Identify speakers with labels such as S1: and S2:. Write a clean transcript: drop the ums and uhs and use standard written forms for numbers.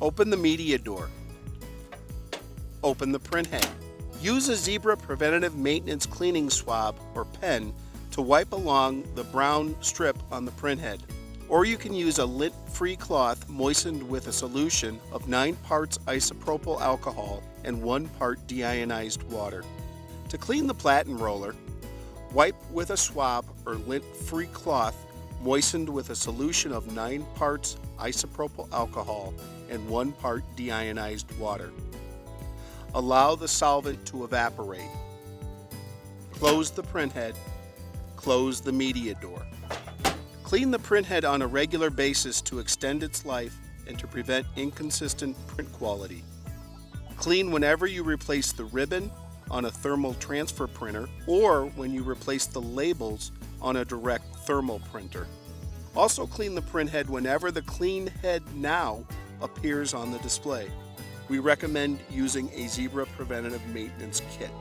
S1: Open the media door. Open the printhead. Use a Zebra Preventative Maintenance Cleaning Swab or pen to wipe along the brown strip on the printhead. Or you can use a lint-free cloth moistened with a solution of 9 parts isopropyl alcohol and 1 part deionized water. To clean the Platen roller, wipe with a swab or lint-free cloth moistened with a solution of 9 parts isopropyl alcohol and 1 part deionized water. Allow the solvent to evaporate. Close the printhead. Close the media door. Clean the printhead on a regular basis to extend its life and to prevent inconsistent print quality. Clean whenever you replace the ribbon on a thermal transfer printer or when you replace the labels on a direct thermal printer. Also clean the printhead whenever the Clean Head Now appears on the display. We recommend using a Zebra Preventative Maintenance Kit.